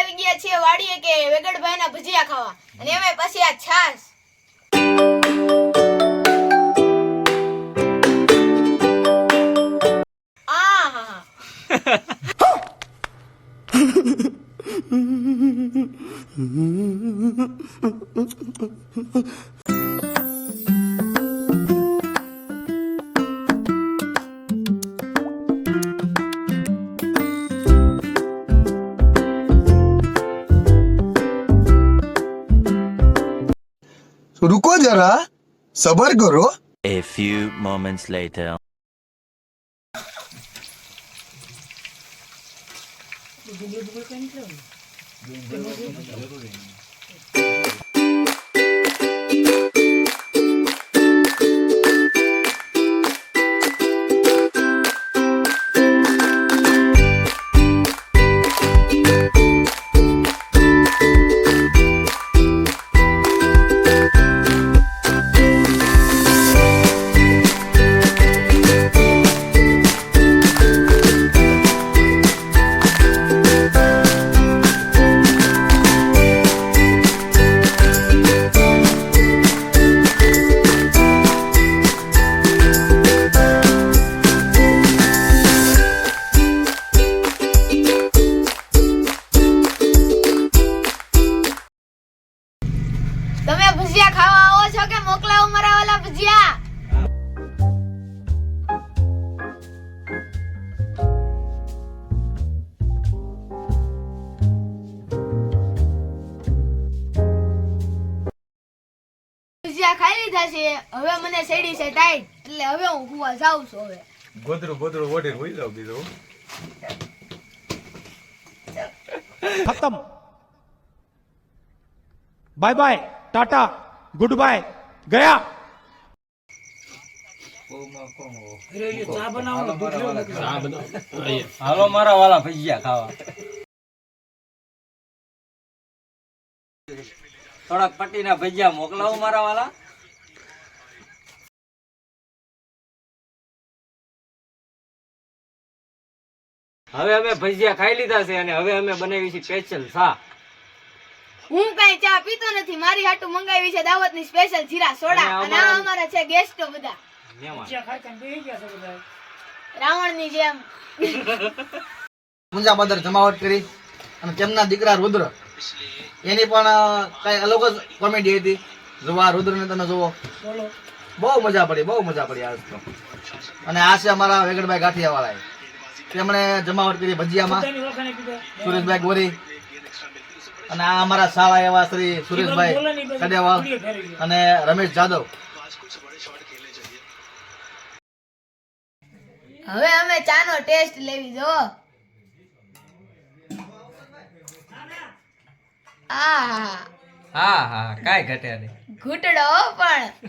આવી ગયા છીએ વાડીએ કે વેગડભાઈના ભજીયા ખાવા અને એમે પછી આ છાસ रुको जरा सबर करो. A few moments later. તમે ભજીયા ખાવા આવો છો કે મોકલાવો મારા વાલા ભજીયા ભજીયા ખાઈ લીધા છે હવે મને સેડી છે ટાઈટ એટલે હવે હું કુવા જાઉં છું હવે ગોદરું ઓઢી હોઈ જાવ બીજું खत्म bye bye tata good bye गया હાલો મારા વાલા ભજીયા ખાવા થોડાક પટ્ટીના ભજીયા મોકલાવો મારા વાલા હવે અમે ભજીયા ખાઈ લીધા છે અને હવે અમે બનાવી છે સ્પેશિયલ ચા હું કઈ ચા પીતો નથી મારી હાટુ મંગાવી છે દાવતની સ્પેશિયલ જીરા સોડા અને આ અમારા છે ગેસ્ટો બધા રાવણની જેમ મુંજા બદર જમાવટ કરી અને તેમના દીકરા રુદ્ર એની પણ કઈ અલગ જ કોમેડી હતી જોવા રુદ્રને તમે જુઓ બહુ મજા પડી આજ તો અને આ છે અમારા વેગડભાઈ ગાંઠિયાવાળા તેમણે જમાવટ કરી ભજીયામાં સુરેશભાઈ ગોરી અને આ અમારા સાળા એવા શ્રી સુરેશભાઈ કડેવાલ અને રમેશ જાદવ હવે અમે ચાનો ટેસ્ટ લેવી જો હા કાઈ ઘટે નહીં ઘૂંટડો પણ